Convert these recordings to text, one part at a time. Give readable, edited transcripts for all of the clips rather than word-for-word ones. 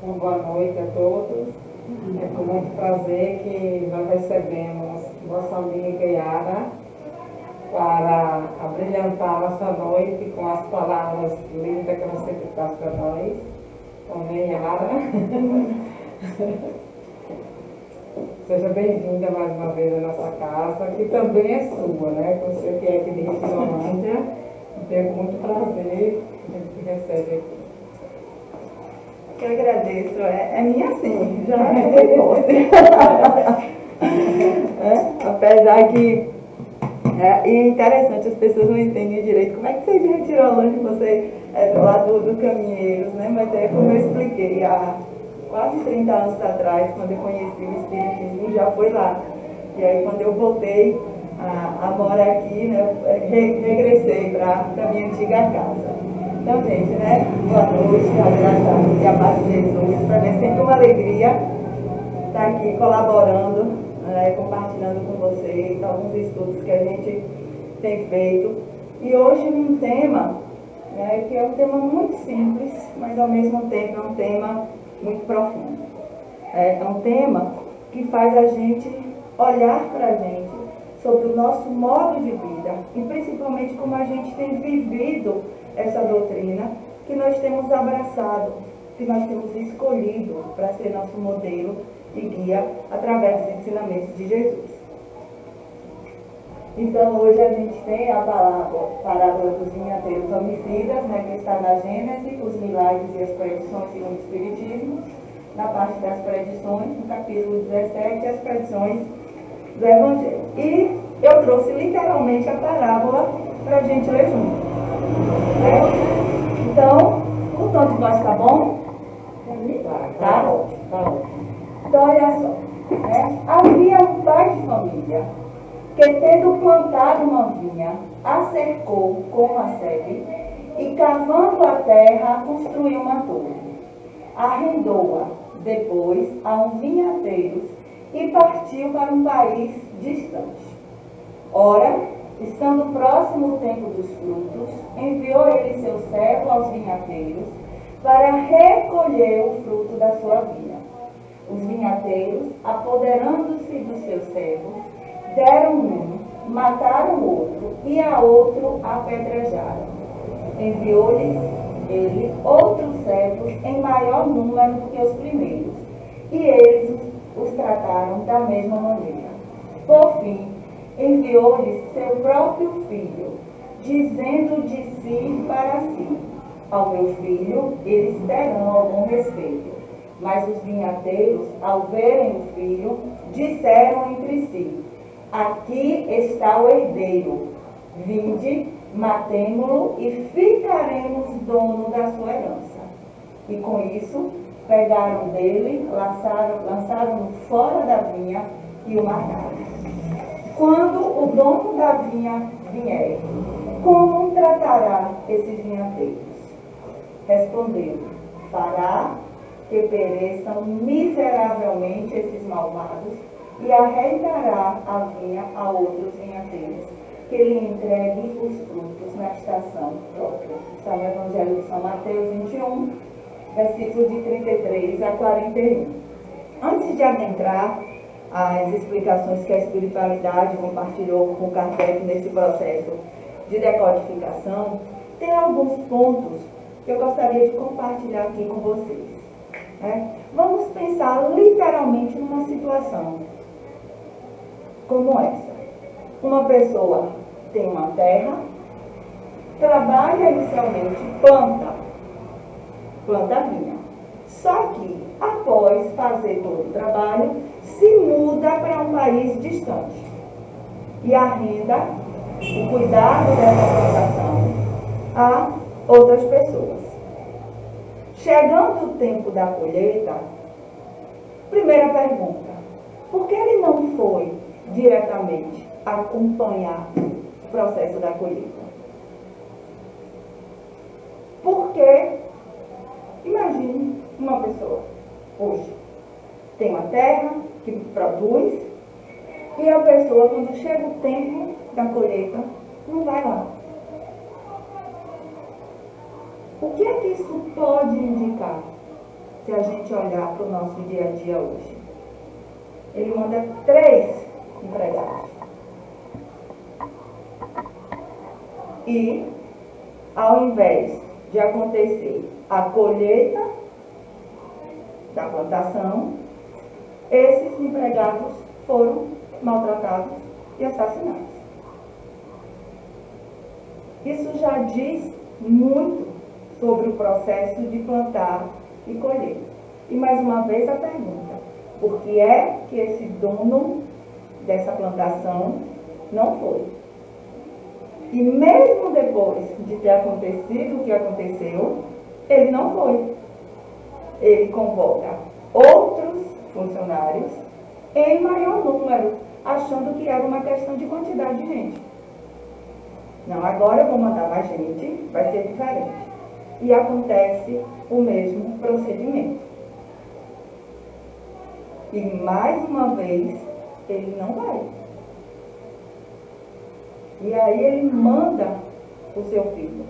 Uma boa noite a todos. É com muito prazer que nós recebemos vossa amiga Yara para abrilhantar nossa noite com as palavras lindas que ela sempre traz para nós. Também, Yara. Seja bem-vinda mais uma vez à nossa casa, que também é sua, né? Você que é aqui de Rifinolândia, tenho muito prazer que a gente recebe aqui. Eu agradeço, é minha sim, já é posse. Apesar que é interessante, as pessoas não entendem direito como é que você de Retirolândia, você é do lado do Caminheiros, né? Mas é como eu expliquei, há quase 30 anos atrás, quando eu conheci o Espiritismo, já foi lá. E aí quando eu voltei a morar aqui, né, regressei para a minha antiga casa. Então, gente, né? Boa noite, agradeço e a paz de Jesus. Para mim é sempre uma alegria estar aqui colaborando, compartilhando com vocês alguns estudos que a gente tem feito. E hoje um tema, né, que é um tema muito simples, mas ao mesmo tempo é um tema muito profundo. É um tema que faz a gente olhar para a gente sobre o nosso modo de vida e principalmente como a gente tem vivido essa doutrina que nós temos abraçado, que nós temos escolhido para ser nosso modelo e guia através dos ensinamentos de Jesus. Então hoje a gente tem a parábola dos vinhateiros homicidas, né, que está na Gênesis, os milagres e as predições segundo o Espiritismo, na parte das predições, no capítulo 17, as predições do Evangelho. E eu trouxe literalmente a parábola para a gente ler junto. Então, o tom de voz tá bom? Tá ótimo. Então, olha só. Havia um pai de família que, tendo plantado uma vinha, a cercou com uma sebe e, cavando a terra, construiu uma torre. Arrendou-a depois a uns vinhateiros e partiu para um país distante. Ora, estando próximo o tempo dos frutos, enviou ele seu servo aos vinhateiros para recolher o fruto da sua vinha. Os vinhateiros, apoderando-se dos seus servos, deram um, mataram o outro e a outro apedrejaram. Enviou-lhes ele outros servos em maior número do que os primeiros, e eles os trataram da mesma maneira. Por fim, enviou-lhes seu próprio filho, dizendo de si para si: ao meu filho eles terão algum respeito. Mas os vinhateiros, ao verem o filho, disseram entre si: aqui está o herdeiro, vinde, matemo-lo e ficaremos dono da sua herança. E com isso, pegaram dele, lançaram-no fora da vinha e o mataram. Quando o dono da vinha vier, como tratará esses vinhateiros? Respondeu: fará que pereçam miseravelmente esses malvados e arrendará a vinha a outros vinhateiros, que lhe entreguem os frutos na estação própria. Está no Evangelho de São Mateus 21, versículos de 33 a 41. Antes de adentrar as explicações que a espiritualidade compartilhou com Kardec nesse processo de decodificação, tem alguns pontos que eu gostaria de compartilhar aqui com vocês. Vamos pensar literalmente numa situação como essa. Uma pessoa tem uma terra, trabalha inicialmente, planta vinha. Só que, após fazer todo o trabalho, se muda para um país distante e arrenda o cuidado dessa plantação a outras pessoas. Chegando o tempo da colheita, primeira pergunta: por que ele não foi diretamente acompanhar o processo da colheita? Porque, imagine uma pessoa hoje tem uma terra que produz e a pessoa, quando chega o tempo da colheita, não vai lá. O que é que isso pode indicar? se a gente olhar para o nosso dia a dia hoje. Ele manda 3 empregados. E, ao invés de acontecer a colheita da plantação, esses empregados foram maltratados e assassinados. Isso já diz muito sobre o processo de plantar e colher. E mais uma vez a pergunta: por que é que esse dono dessa plantação não foi? E mesmo depois de ter acontecido o que aconteceu, ele não foi. Ele convoca outros funcionários em maior número, achando que era uma questão de quantidade de gente. Não, agora eu vou mandar mais gente, vai ser diferente. E acontece o mesmo procedimento. E mais uma vez, ele não vai. E aí ele manda o seu filho.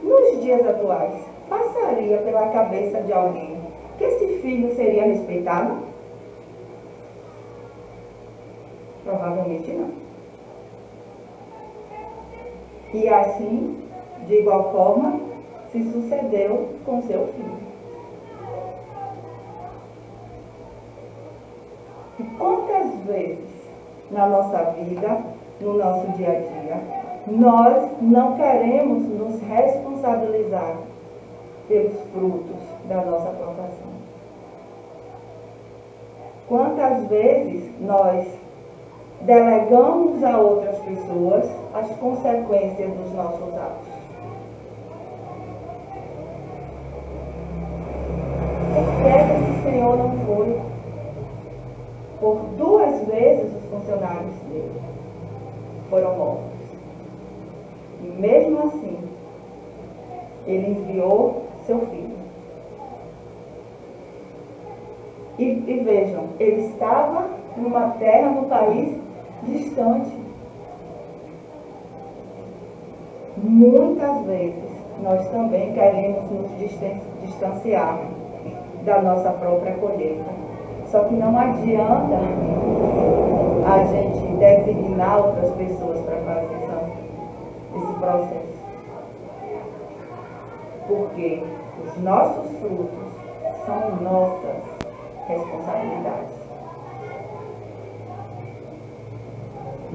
Nos dias atuais, passaria pela cabeça de alguém que esse filho seria respeitado? Provavelmente não. E assim, de igual forma, se sucedeu com seu filho. E quantas vezes na nossa vida, no nosso dia a dia, nós não queremos nos responsabilizar pelos frutos da nossa plantação? Quantas vezes nós delegamos a outras pessoas as consequências dos nossos atos? Por que esse senhor não foi? Por 2 vezes os funcionários dele foram mortos. E mesmo assim, ele enviou seu filho. E vejam, ele estava numa terra, num país distante. Muitas vezes nós também queremos nos distanciar da nossa própria colheita. Só que não adianta a gente designar outras pessoas para fazer esse processo. Porque os nossos frutos são nossas responsabilidades.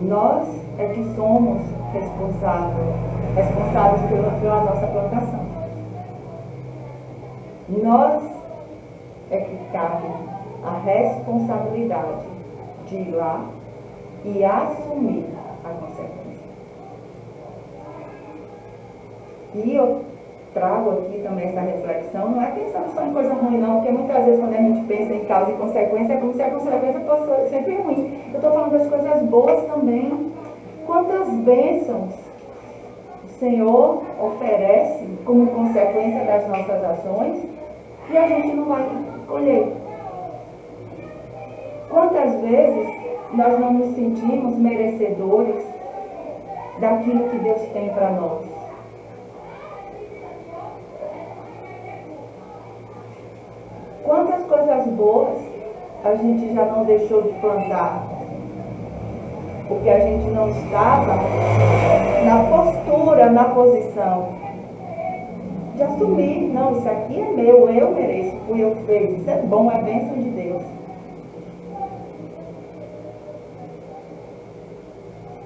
Nós é que somos responsáveis pela nossa plantação. Nós é que cabe a responsabilidade de ir lá e assumir a consequência. E eu trago aqui também essa reflexão, não é pensando só em coisa ruim não, porque muitas vezes quando a gente pensa em causa e consequência, é como se a consequência fosse sempre ruim. Eu estou falando das coisas boas também. Quantas bênçãos o Senhor oferece como consequência das nossas ações e a gente não vai colher. Quantas vezes nós não nos sentimos merecedores daquilo que Deus tem para nós? Quantas coisas boas a gente já não deixou de plantar? Porque a gente não estava na postura, na posição de assumir. Não, isso aqui é meu, eu mereço, fui eu que fiz. Isso é bom, é bênção de Deus.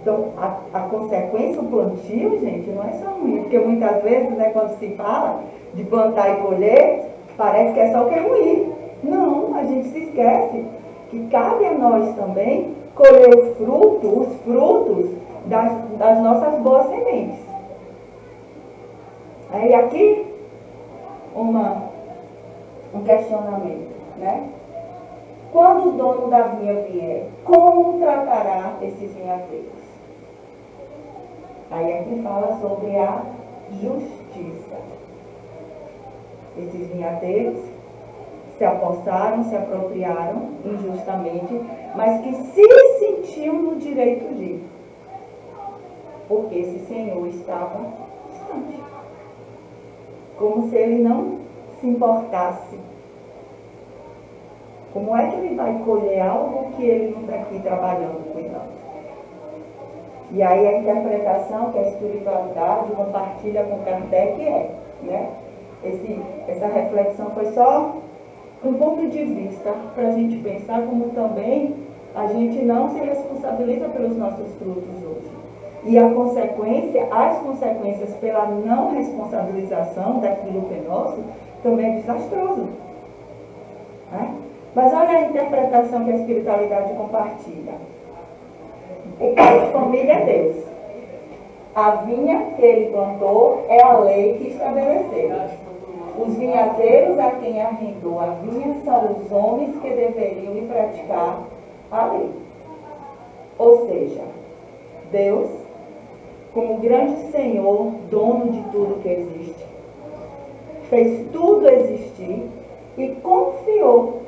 Então, a consequência, o plantio, gente, não é só ruim. Porque muitas vezes, né, quando se fala de plantar e colher, parece que é só o que é ruim. Não, a gente se esquece que cabe a nós também colher os frutos das nossas boas sementes. Aí aqui, um questionamento, né? Quando o dono da vinha vier, como tratará esses vinhateiros? Aí aqui fala sobre a justiça. Esses vinhateiros se apossaram, se apropriaram injustamente, mas que se sentiam no direito de ir, porque esse senhor estava distante. como se ele não se importasse. Como é que ele vai colher algo que ele não está aqui trabalhando, cuidando? E aí a interpretação que a espiritualidade compartilha com Kardec né? Essa reflexão foi só um ponto de vista para a gente pensar como também a gente não se responsabiliza pelos nossos frutos hoje. E as consequências pela não responsabilização daquilo que é nosso, também é desastroso. Né? Mas olha a interpretação que a espiritualidade compartilha. O pai de família é Deus. A vinha que ele plantou é a lei que estabeleceu. Os vinhateiros a quem arrendou a vinha são os homens que deveriam ir praticar a lei. Ou seja, Deus, como grande Senhor, dono de tudo que existe, fez tudo existir e confiou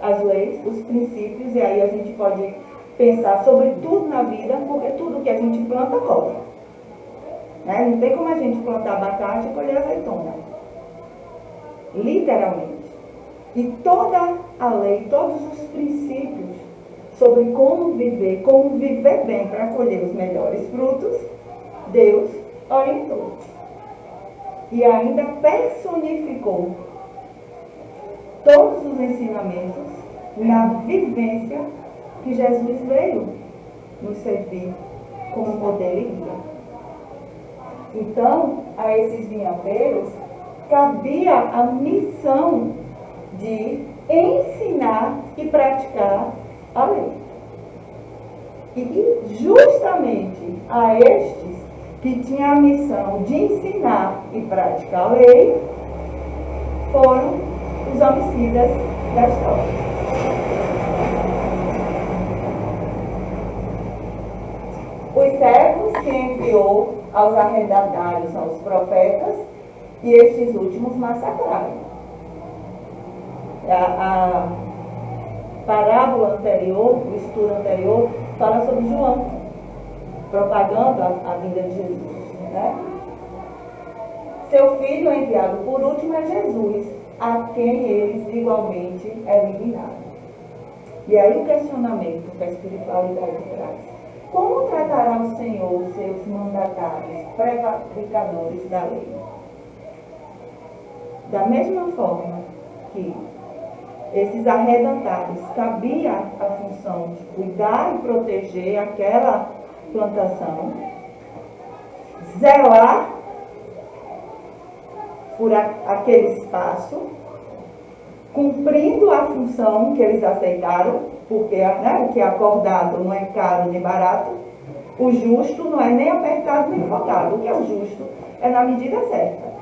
as leis, os princípios, e aí a gente pode pensar sobre tudo na vida, porque tudo que a gente planta, colhe. Né? Não tem como a gente plantar abacate e colher azeitona. Literalmente. E toda a lei, todos os princípios sobre como viver bem para colher os melhores frutos, Deus orientou. E ainda personificou todos os ensinamentos na vivência que Jesus veio nos servir como modelo e guia. Então, a esses vinhateiros cabia a missão de ensinar e praticar a lei. E justamente a estes que tinham a missão de ensinar e praticar a lei foram os homicidas da história. Os servos que enviou aos arrendatários são os profetas, e estes últimos massacraram. A parábola anterior, o estudo anterior, fala sobre João, propagando a vinda de Jesus. Né? Seu filho enviado por último é Jesus, a quem eles igualmente eliminaram. E aí o questionamento que a espiritualidade traz. Como tratará o Senhor os seus mandatários, prevaricadores da lei? Da mesma forma que esses arrendatários cabia a função de cuidar e proteger aquela plantação, zelar por aquele espaço, cumprindo a função que eles aceitaram, porque né, o que é acordado não é caro nem barato, o justo não é nem apertado nem folgado, o que é o justo é na medida certa.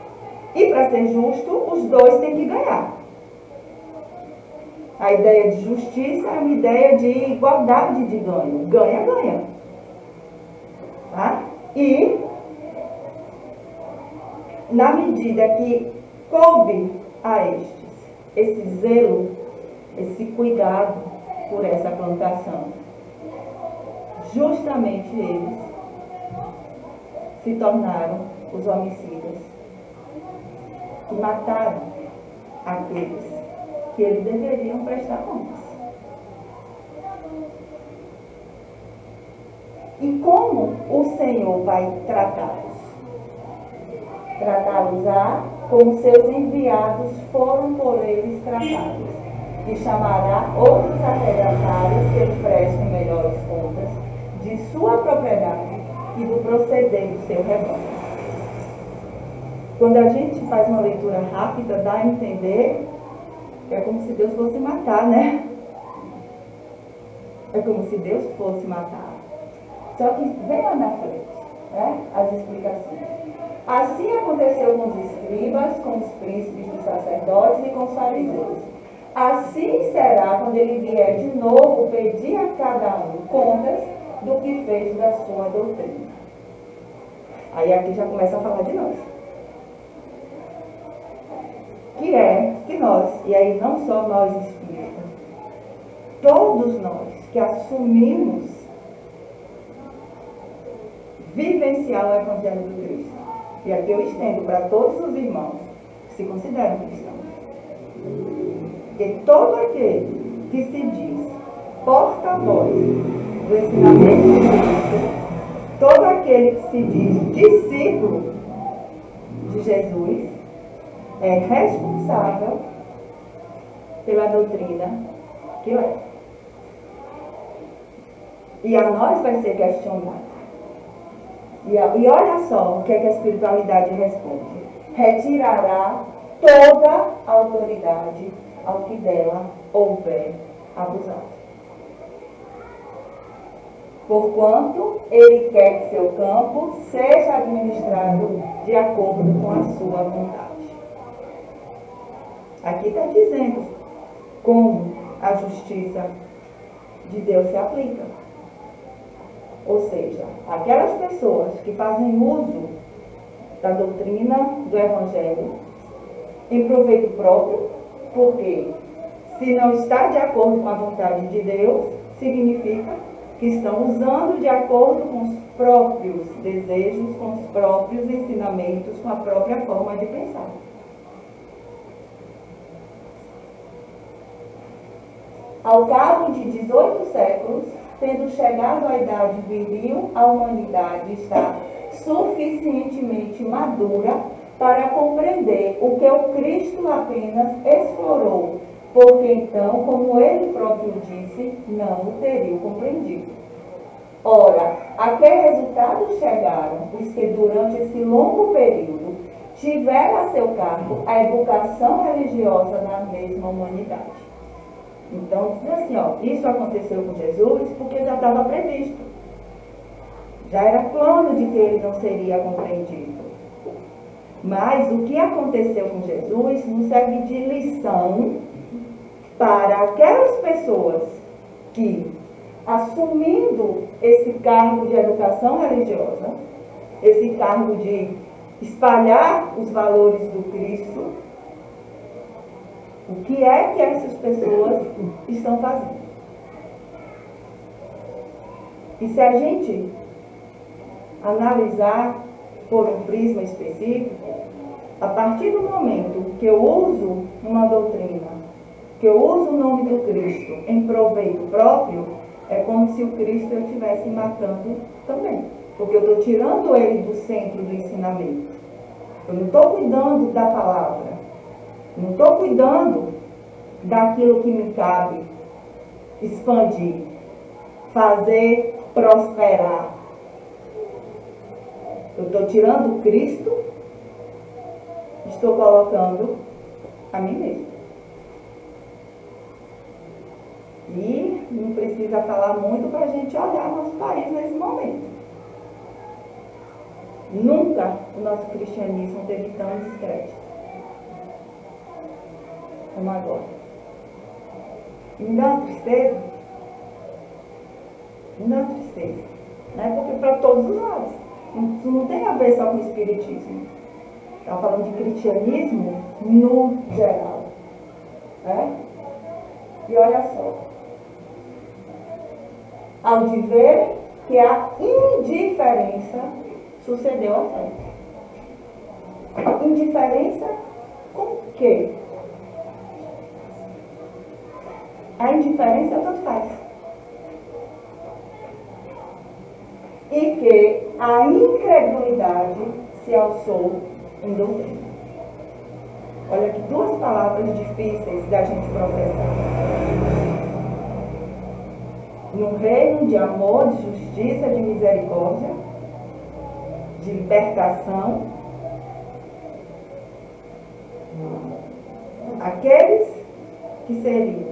E para ser justo, os dois têm que ganhar. A ideia de justiça é uma ideia de igualdade de ganho. Ganha, ganha. Tá? E, na medida que coube a estes esse zelo, esse cuidado por essa plantação, justamente eles se tornaram os homicidas que mataram aqueles que eles deveriam prestar contas. E como o Senhor vai tratá-los? Tratá-los-á como seus enviados foram por eles tratados, e chamará outros arrendatários que lhe prestem melhores contas de sua propriedade e do proceder do seu rebanho. Quando a gente faz uma leitura rápida, dá a entender que é como se Deus fosse matar, né? É como se Deus fosse matar. Só que vem lá na frente, né? As explicações. Assim aconteceu com os escribas, com os príncipes dos sacerdotes e com os fariseus. Assim será quando ele vier de novo pedir a cada um contas do que fez da sua doutrina. Aí aqui já começa a falar de nós. Que é que nós, e aí não só nós espíritas, todos nós que assumimos vivenciar o Evangelho do Cristo, E aqui eu estendo para todos os irmãos que se consideram cristãos. Que todo aquele que se diz porta-voz do ensinamento de Cristo, todo aquele que se diz discípulo de Jesus, é responsável pela doutrina que leva. E a nós vai ser questionado. E olha só o que é que a espiritualidade responde. Retirará toda a autoridade ao que dela houver abusado. Porquanto ele quer que seu campo seja administrado de acordo com a sua vontade. Aqui está dizendo como a justiça de Deus se aplica. Ou seja, aquelas pessoas que fazem uso da doutrina do Evangelho em proveito próprio, porque se não está de acordo com a vontade de Deus, significa que estão usando de acordo com os próprios desejos, com os próprios ensinamentos, com a própria forma de pensar. Ao cabo de 18 séculos, tendo chegado à idade viril, a humanidade está suficientemente madura para compreender o que o Cristo apenas explorou, porque então, como ele próprio disse, não o teriam compreendido. Ora, a que resultados chegaram os que durante esse longo período tiveram a seu cargo a educação religiosa na mesma humanidade? Então, diz assim, isso aconteceu com Jesus porque já estava previsto. Já era plano de que ele não seria compreendido. Mas o que aconteceu com Jesus nos serve de lição para aquelas pessoas que, assumindo esse cargo de educação religiosa, esse cargo de espalhar os valores do Cristo, o que é que essas pessoas estão fazendo? E se a gente analisar por um prisma específico, a partir do momento que eu uso uma doutrina, que eu uso o nome do Cristo em proveito próprio, é como se o Cristo eu estivesse matando também. Porque eu estou tirando ele do centro do ensinamento. Eu não estou cuidando da palavra. Não estou cuidando daquilo que me cabe expandir, fazer prosperar. Eu estou tirando o Cristo, estou colocando a mim mesmo. E não precisa falar muito para a gente olhar nosso país nesse momento. Nunca o nosso cristianismo teve tão descrédito como agora. E me dá uma tristeza. Me dá uma tristeza. Né? Porque para todos os lados. Isso não tem a ver só com o espiritismo. Estava falando de cristianismo no geral. Né? E olha só. Ao de ver que a indiferença sucedeu a fé. Indiferença com o quê? A indiferença tanto faz. E que a incredulidade se alçou em doutrina. Olha aqui duas palavras difíceis da gente professar. No reino de amor, de justiça, de misericórdia, de libertação, aqueles que seriam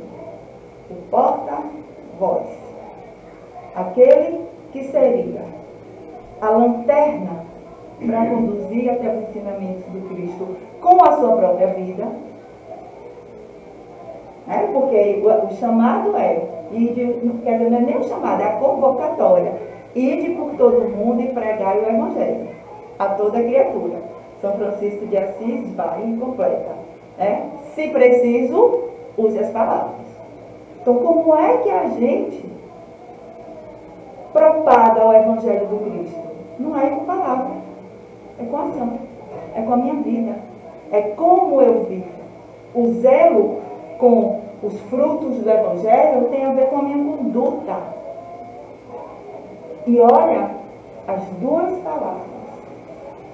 o porta-voz, aquele que seria a lanterna para conduzir até os ensinamentos do Cristo com a sua própria vida, né? Porque o chamado quer dizer, não é nem o chamado, é a convocatória. Ide por todo mundo e pregai o Evangelho a toda criatura. São Francisco de Assis vai e completa. Né? Se preciso, use as palavras. Então, como é que a gente propaga o Evangelho do Cristo? Não é com palavras. É com a ação. É com a minha vida. É como eu vivo. O zelo com os frutos do Evangelho tem a ver com a minha conduta. E olha as duas palavras.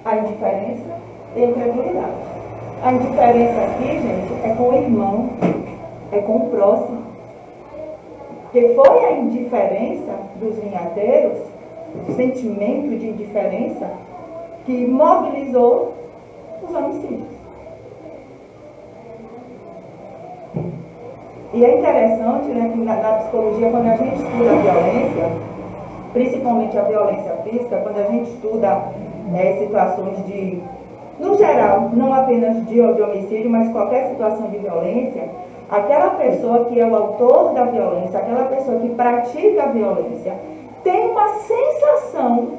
A indiferença e a incredulidade. A indiferença aqui, gente, é com o irmão, é com o próximo. Porque foi a indiferença dos vinhateiros, o sentimento de indiferença, que mobilizou os homicídios. E é interessante, né, que na psicologia, quando a gente estuda a violência, principalmente a violência física, quando a gente estuda situações de, no geral, não apenas de homicídio, mas qualquer situação de violência, aquela pessoa que é o autor da violência, aquela pessoa que pratica a violência, tem uma sensação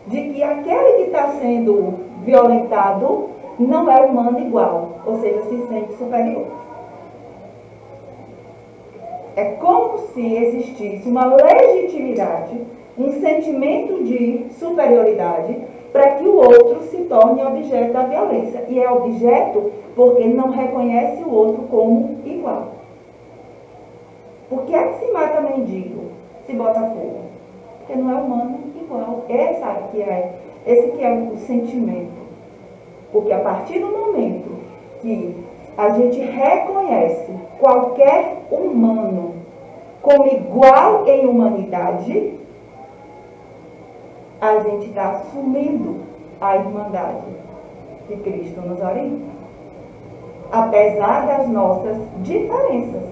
de que aquele que está sendo violentado não é humano igual, ou seja, se sente superior. É como se existisse uma legitimidade, um sentimento de superioridade para que o outro se torne objeto da violência. E é objeto porque não reconhece o outro como igual. Por que é que se mata mendigo, se bota fogo? Porque não é humano igual. Esse que é o sentimento. Porque a partir do momento que a gente reconhece qualquer humano como igual em humanidade, a gente está assumindo a irmandade que Cristo nos orienta. Apesar das nossas diferenças.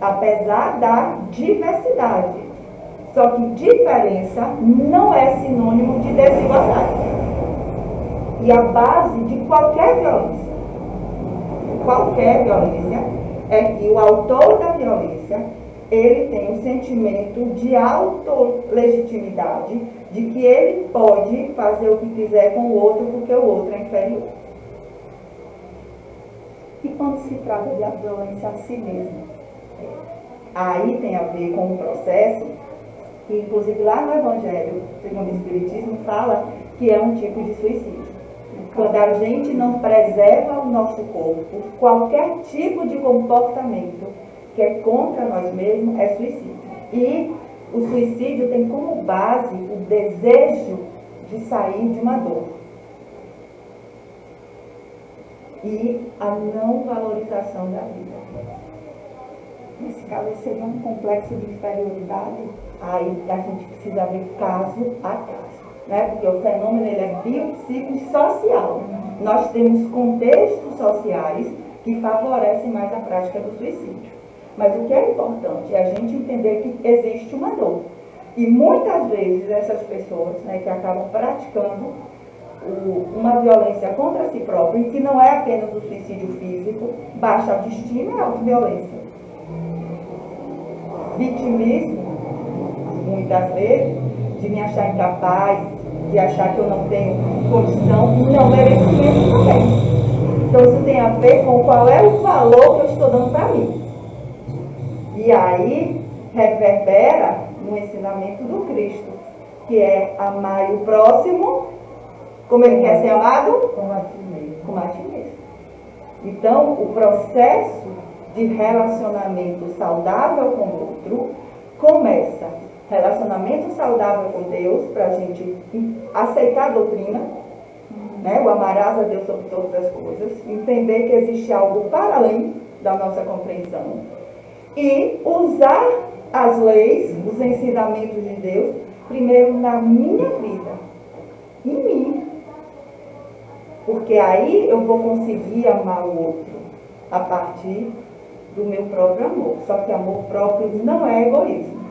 Apesar da diversidade. Só que diferença não é sinônimo de desigualdade. E a base de qualquer violência, é que o autor da violência, ele tem um sentimento de autolegitimidade, de que ele pode fazer o que quiser com o outro, porque o outro é inferior. E quando se trata de violência a si mesmo? Aí tem a ver com um processo que, inclusive, lá no Evangelho, segundo o Espiritismo, fala que é um tipo de suicídio. Quando a gente não preserva o nosso corpo, qualquer tipo de comportamento que é contra nós mesmos é suicídio. E o suicídio tem como base o desejo de sair de uma dor. E a não valorização da vida. Nesse caso, seria um complexo de inferioridade. Aí a gente precisa ver caso a caso. Né? Porque o fenômeno ele é biopsicossocial. Nós temos contextos sociais que favorecem mais a prática do suicídio. Mas o que é importante é a gente entender que existe uma dor. E muitas vezes essas pessoas, né, que acabam praticando uma violência contra si próprio, e que não é apenas o suicídio físico, baixa autoestima e autoviolência. Vitimismo, muitas vezes, de me achar incapaz, de achar que eu não tenho condição, não merecimento também. Então isso tem a ver com qual é o valor que eu estou dando para mim. E aí reverbera no ensinamento do Cristo, que é amar o próximo, como ele quer ser amado? Como a ti mesmo. Como a ti mesmo. Então o processo de relacionamento saudável com o outro começa relacionamento saudável com Deus, para a gente aceitar a doutrina, né? O amarás a Deus sobre todas as coisas, entender que existe algo para além da nossa compreensão e usar as leis, os ensinamentos de Deus, primeiro na minha vida, em mim. Porque aí eu vou conseguir amar o outro a partir do meu próprio amor. Só que amor próprio não é egoísmo.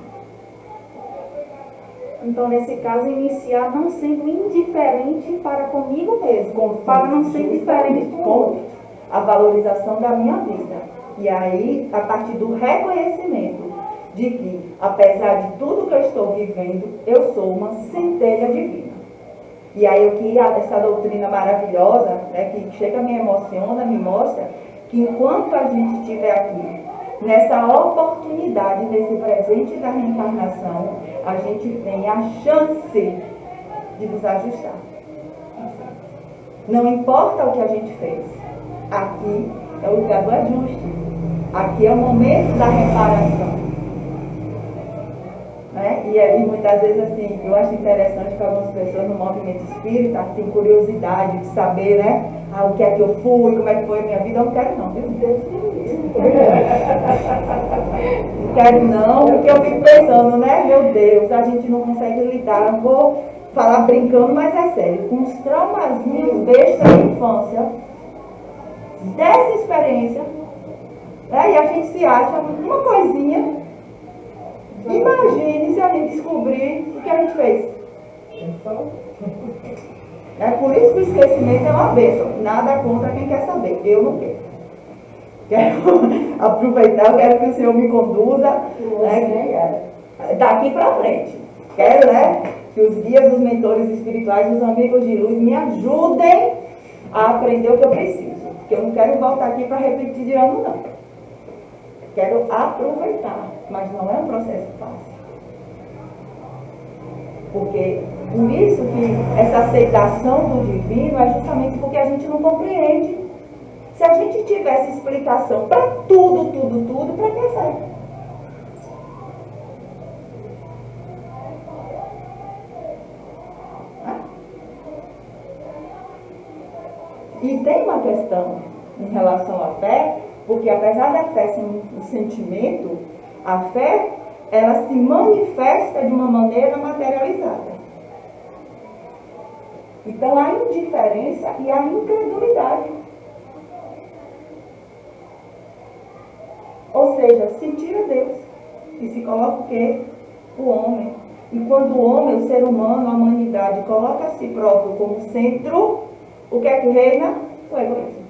Então, nesse caso, iniciar não sendo indiferente para comigo mesmo, para não ser diferente com o outro. A valorização da minha vida. E aí, a partir do reconhecimento de que, apesar de tudo que eu estou vivendo, eu sou uma centelha divina. E aí, o que essa doutrina maravilhosa, né, que chega, me emociona, me mostra que enquanto a gente estiver aqui, nessa oportunidade, nesse presente da reencarnação, a gente tem a chance de desajustar. Não importa o que a gente fez, aqui é o lugar do ajuste, aqui é o momento da reparação. Né? E muitas vezes, assim, eu acho interessante que algumas pessoas no movimento espírita têm curiosidade de saber, né? O que é que eu fui, como é que foi a minha vida. Eu não quero não, meu Deus. Não quero não, porque eu fico pensando, né? Meu Deus, a gente não consegue lidar. Eu vou falar brincando, mas é sério. Com os traumazinhos bestas da infância, dessa experiência, né? E a gente se acha uma coisinha. Imagine se a gente descobrir o que a gente fez. É por isso que o esquecimento é uma bênção. Nada contra quem quer saber. Eu não quero. Quero aproveitar, eu quero que o Senhor me conduza, né, daqui para frente. Quero, né, que os guias, os mentores espirituais, os amigos de luz me ajudem a aprender o que eu preciso. Porque eu não quero voltar aqui para repetir de ano, não. Quero aproveitar, mas não é um processo fácil. Porque, por isso que essa aceitação do divino é justamente porque a gente não compreende. Se a gente tivesse explicação para tudo, para que serve? E tem uma questão em relação à fé, porque apesar da fé ser um sentimento, a fé, ela se manifesta de uma maneira materializada. Então, a indiferença e a incredulidade. Ou seja, se tira Deus e se coloca o quê? O homem. E quando o homem, o ser humano, a humanidade, coloca a si próprio como centro, o que é que reina? O egoísmo.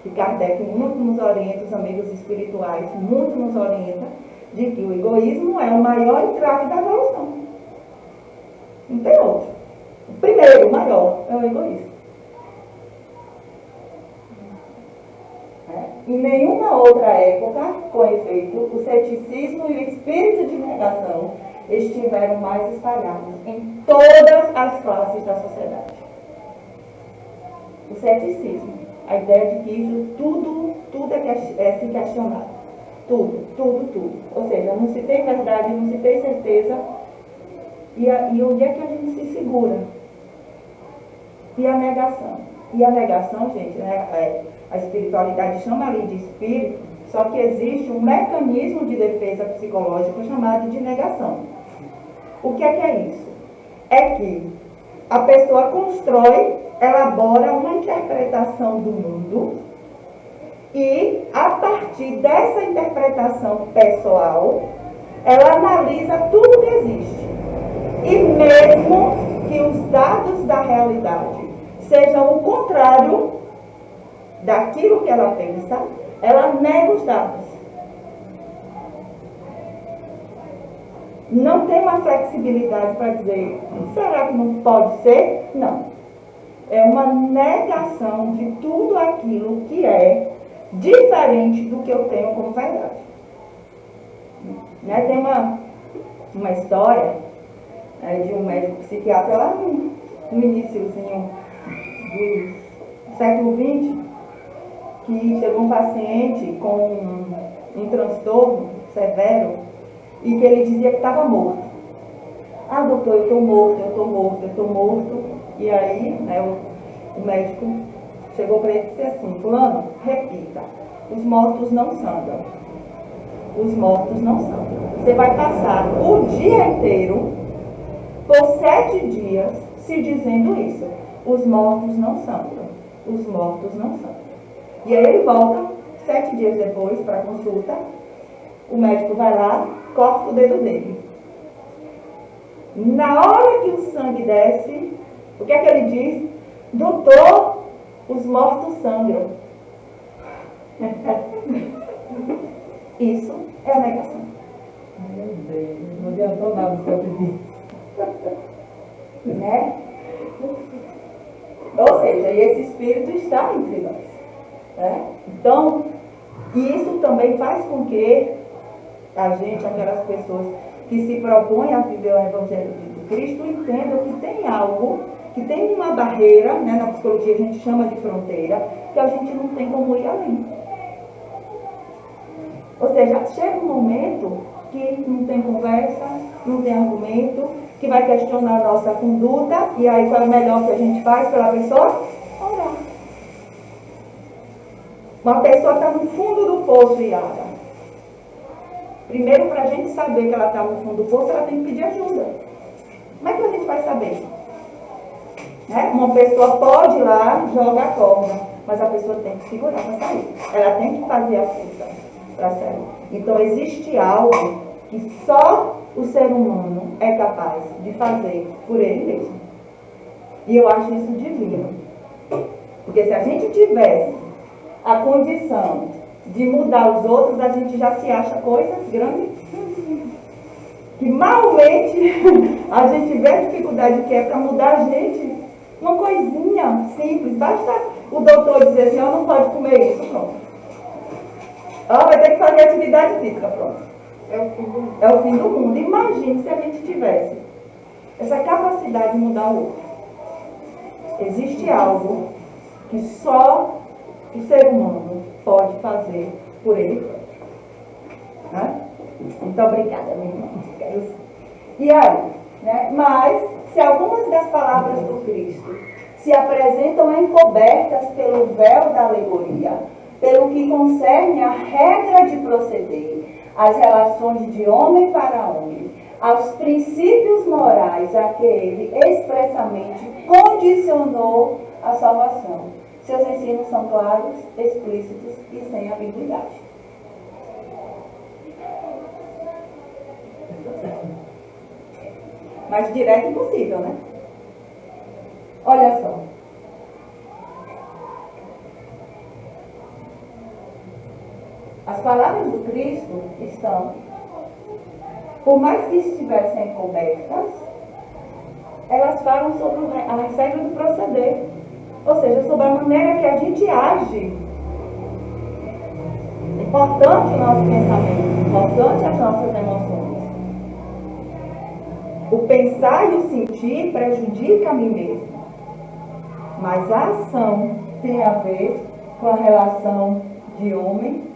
Que Kardec muito nos orienta, os amigos espirituais muito nos orienta, de que o egoísmo é o maior entrave da evolução. Não tem outro. O primeiro, o maior, é o egoísmo. Em nenhuma outra época, com efeito, o ceticismo e o espírito de negação estiveram mais espalhados em todas as classes da sociedade. O ceticismo, a ideia de que tudo é se questionar. Tudo. Ou seja, não se tem verdade, não se tem certeza. E onde é que a gente se segura? E a negação? E a negação, gente, né, a espiritualidade chama ali de espírito, só que existe um mecanismo de defesa psicológica chamado de negação. O que é isso? É que a pessoa constrói, elabora uma interpretação do mundo e, a partir dessa interpretação pessoal, ela analisa tudo que existe. E mesmo que os dados da realidade sejam o contrário daquilo que ela pensa, ela nega os dados. Não tem uma flexibilidade para dizer, será que não pode ser? Não. É uma negação de tudo aquilo que é diferente do que eu tenho como verdade. Né? Tem uma história de um médico psiquiatra lá no iniciozinho do século XX, que chegou um paciente com um transtorno severo e que ele dizia que estava morto. Ah, doutor, eu estou morto. E aí, né, o médico chegou para ele e disse assim, fulano, repita, os mortos não sangram. Os mortos não sangram. Você vai passar o dia inteiro, por 7 dias, se dizendo isso. Os mortos não sangram. Os mortos não sangram. E aí ele volta, 7 dias depois, para a consulta. O médico vai lá, corta o dedo dele. Na hora que o sangue desce, o que é que ele diz? Doutor, os mortos sangram. Isso é a negação. Meu Deus, não adiantou nada o que eu pedi. Né? Ou seja, esse espírito está entre nós. Né? Então, isso também faz com que a gente, aquelas pessoas que se propõem a viver o Evangelho de Cristo entendam que tem algo, que tem uma barreira, né, na psicologia a gente chama de fronteira, que a gente não tem como ir além. Ou seja, chega um momento que não tem conversa, não tem argumento, que vai questionar a nossa conduta, e aí qual é o melhor que a gente faz pela pessoa? Orar. Uma pessoa está no fundo do poço, Yara. Primeiro, para a gente saber que ela está no fundo do poço, ela tem que pedir ajuda. Como é que a gente vai saber? Né? Uma pessoa pode ir lá, joga a corda, mas a pessoa tem que segurar para sair. Ela tem que fazer a força para sair. Então, existe algo que só o ser humano é capaz de fazer por ele mesmo. E eu acho isso divino. Porque se a gente tivesse a condição de mudar os outros, a gente já se acha coisas grandes. Que malmente a gente vê a dificuldade que é para mudar a gente. Uma coisinha simples. Basta o doutor dizer assim, não pode comer isso, pronto. Vai ter que fazer atividade física, pronto. É o fim do mundo. Imagine se a gente tivesse essa capacidade de mudar o outro. Existe algo que só o ser humano pode fazer por ele próprio. Né? Muito obrigada, minha irmã. E aí, né? Mas, se algumas das palavras do Cristo se apresentam encobertas pelo véu da alegoria, pelo que concerne a regra de proceder, as relações de homem para homem, aos princípios morais a que ele expressamente condicionou a salvação. Seus ensinos são claros, explícitos e sem ambiguidade. Mais direto impossível, né? Olha só. As palavras do Cristo estão, por mais que estivessem cobertas, elas falam sobre as regras do proceder. Ou seja, sobre a maneira que a gente age. É importante o nosso pensamento, importante as nossas emoções. O pensar e o sentir prejudica a mim mesmo. Mas a ação tem a ver com a relação de homem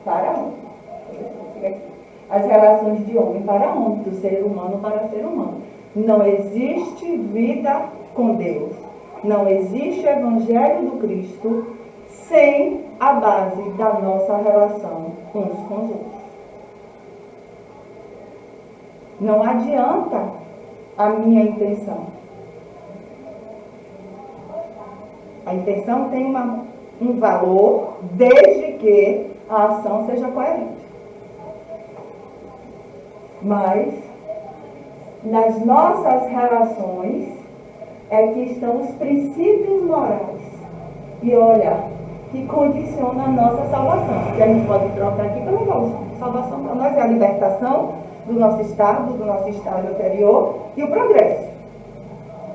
para homem. As relações de homem para homem, do ser humano para ser humano. Não existe vida com Deus. Não existe evangelho do Cristo sem a base da nossa relação uns com os outros. Não adianta a minha intenção. A intenção tem um valor desde que a ação seja coerente. Mas nas nossas relações é que estão os princípios morais. E olha, que condiciona a nossa salvação. Que a gente pode trocar aqui pela evolução. Salvação para nós é a libertação do nosso estado anterior e o progresso.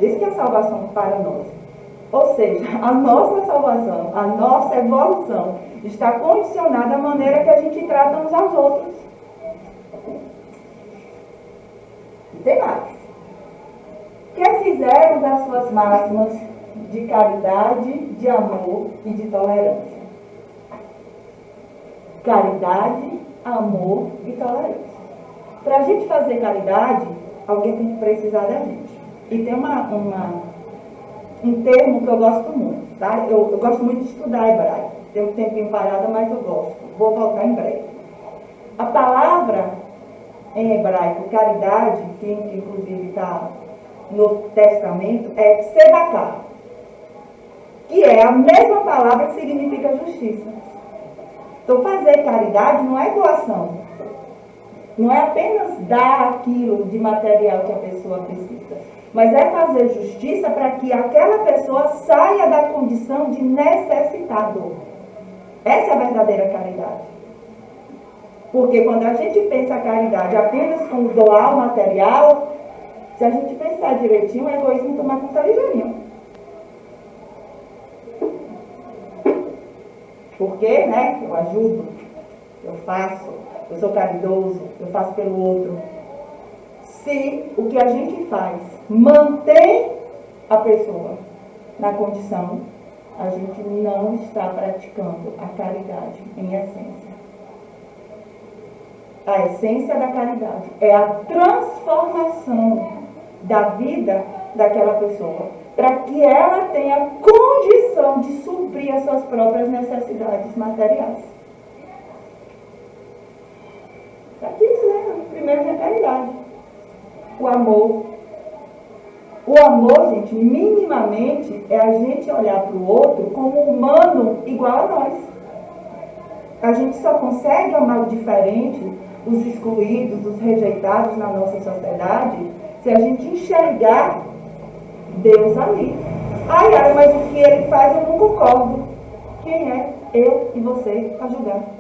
Isso que é a salvação para nós. Ou seja, a nossa salvação, a nossa evolução está condicionada à maneira que a gente trata uns aos outros. E tem mais. Que fizeram das suas máximas de caridade, de amor e de tolerância. Caridade, amor e tolerância. Para a gente fazer caridade, alguém tem que precisar da gente. E tem um termo que eu gosto muito, tá? Eu gosto muito de estudar hebraico. Tem um tempinho parada, mas eu gosto. Vou voltar em breve. A palavra em hebraico, caridade, que inclusive está no Testamento, é tzedaká, que é a mesma palavra que significa justiça. Então, fazer caridade não é doação. Não é apenas dar aquilo de material que a pessoa precisa, mas é fazer justiça para que aquela pessoa saia da condição de necessitado. Essa é a verdadeira caridade. Porque quando a gente pensa a caridade apenas como doar o material, se a gente pensar direitinho, o egoísmo toma conta ligeirinho. Porque, né, eu ajudo, eu faço, eu sou caridoso, eu faço pelo outro. Se o que a gente faz mantém a pessoa na condição, a gente não está praticando a caridade em essência. A essência da caridade é a transformação da vida daquela pessoa, para que ela tenha condição de suprir as suas próprias necessidades materiais. Está aqui dizendo, primeiro que a caridade. O amor. O amor, gente, minimamente, é a gente olhar para o outro como um humano igual a nós. A gente só consegue amar o diferente, os excluídos, os rejeitados na nossa sociedade, se a gente enxergar Deus ali. Ai, Yara, mas o que ele faz eu não concordo. Quem é eu e você para julgar?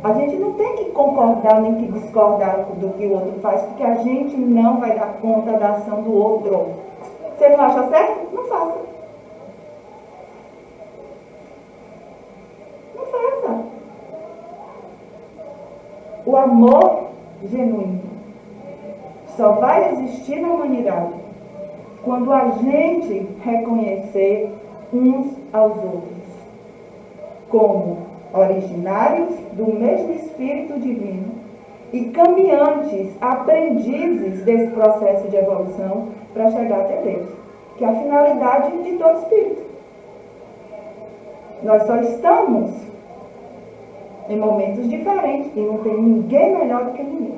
A gente não tem que concordar nem que discordar do que o outro faz, porque a gente não vai dar conta da ação do outro. Você não acha certo? Não faça. Não faça. O amor genuíno só vai existir na humanidade quando a gente reconhecer uns aos outros como originários do mesmo Espírito Divino e caminhantes, aprendizes desse processo de evolução para chegar até Deus, que é a finalidade de todo Espírito. Nós só estamos em momentos diferentes e não tem ninguém melhor do que ninguém.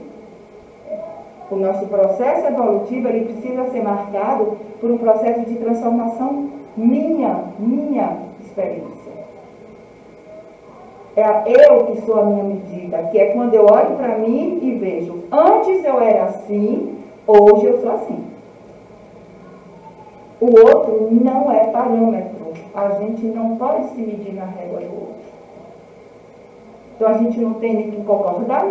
O nosso processo evolutivo ele precisa ser marcado por um processo de transformação minha experiência. É eu que sou a minha medida, que é quando eu olho para mim e vejo, antes eu era assim, hoje eu sou assim. O outro não é parâmetro, a gente não pode se medir na régua do outro. Então a gente não tem nem que concordar,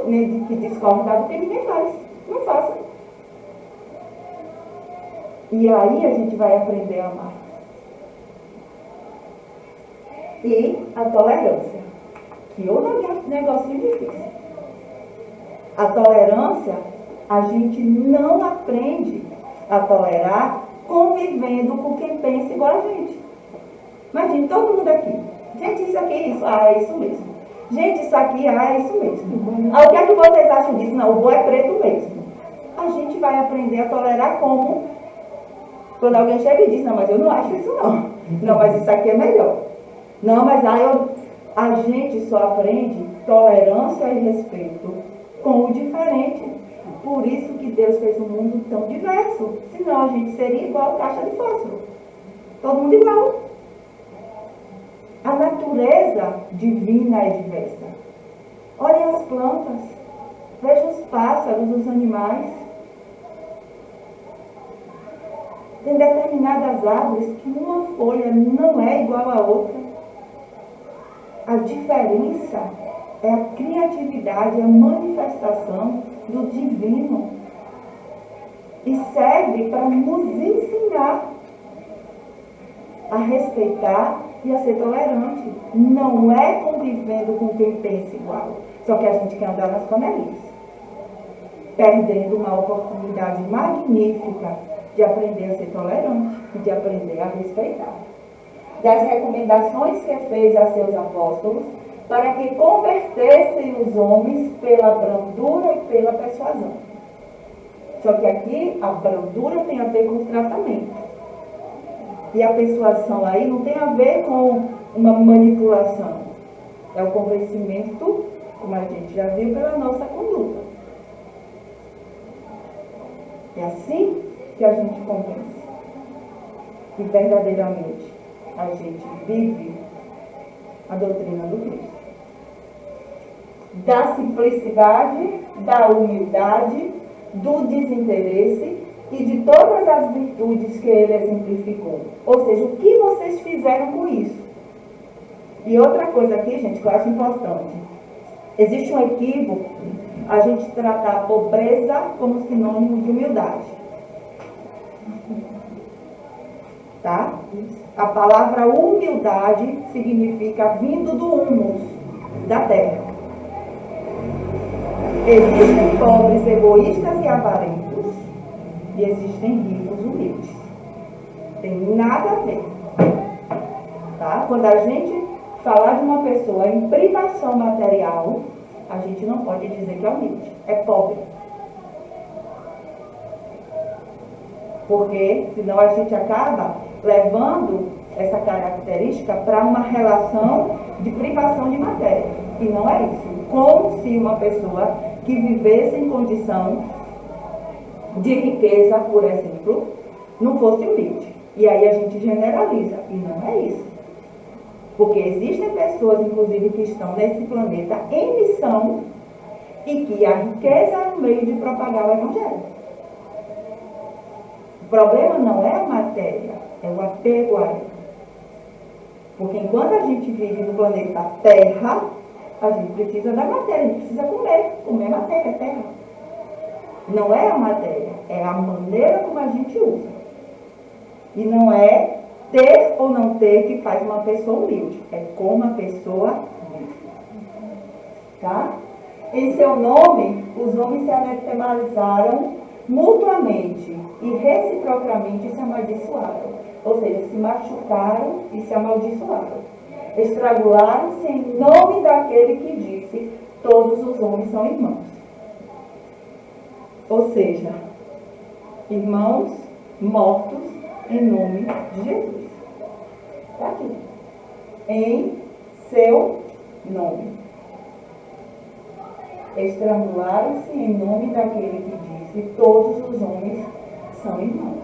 nem que discordar do que ninguém faz. Não faça. E aí a gente vai aprender a amar. E a tolerância, que é um negocinho difícil. A tolerância, a gente não aprende a tolerar convivendo com quem pensa igual a gente. Imagina, todo mundo aqui. Gente, isso aqui é isso. Ah, é isso mesmo. Gente, isso aqui, é isso mesmo. Ah, o que é que vocês acham disso? Não, o boi é preto mesmo. A gente vai aprender a tolerar como? Quando alguém chega e diz, não, mas eu não acho isso não. Não, mas isso aqui é melhor. Não, mas a gente só aprende tolerância e respeito com o diferente. Por isso que Deus fez um mundo tão diverso. Senão a gente seria igual caixa de fósforo. Todo mundo igual. A natureza divina é diversa. Olhem as plantas. Vejam os pássaros, os animais. Tem determinadas árvores que uma folha não é igual à outra. A diferença é a criatividade, a manifestação do divino. E serve para nos ensinar a respeitar e a ser tolerante. Não é convivendo com quem pensa igual. Só que a gente quer andar nas panelinhas. Perdendo uma oportunidade magnífica de aprender a ser tolerante e de aprender a respeitar. Das recomendações que fez a seus apóstolos para que convertessem os homens pela brandura e pela persuasão. Só que aqui a brandura tem a ver com o tratamento. E a persuasão aí não tem a ver com uma manipulação. É o convencimento, como a gente já viu, pela nossa conduta. É assim que a gente convence. E verdadeiramente a gente vive a doutrina do Cristo. Da simplicidade, da humildade, do desinteresse e de todas as virtudes que ele exemplificou. Ou seja, o que vocês fizeram com isso? E outra coisa aqui, gente, que eu acho importante. Existe um equívoco a gente tratar a pobreza como sinônimo de humildade. Tá? A palavra humildade significa vindo do humus, da terra. Existem pobres egoístas e avarentos e existem ricos humildes. Tem nada a ver. Tá? Quando a gente falar de uma pessoa em privação material, a gente não pode dizer que é humilde, é pobre. Porque senão a gente acaba levando essa característica para uma relação de privação de matéria. E não é isso. Como se uma pessoa que vivesse em condição de riqueza, por exemplo, não fosse humilde. E aí a gente generaliza. E não é isso. Porque existem pessoas, inclusive, que estão nesse planeta em missão e que a riqueza é um meio de propagar o Evangelho. O problema não é a matéria, é o apego a ela. Porque enquanto a gente vive no planeta Terra, a gente precisa da matéria, a gente precisa comer matéria, terra. Não é a matéria, é a maneira como a gente usa. E não é ter ou não ter que faz uma pessoa humilde, é como a pessoa vive. Tá? Em seu nome, os homens se anatematizaram mutuamente e reciprocamente se amaldiçoaram. Ou seja, se machucaram e se amaldiçoaram. Estrangularam-se em nome daquele que disse: todos os homens são irmãos. Ou seja, irmãos mortos em nome de Jesus. Está aqui. Em seu nome. Estrangularam-se em nome daquele que disse: todos os homens são irmãos.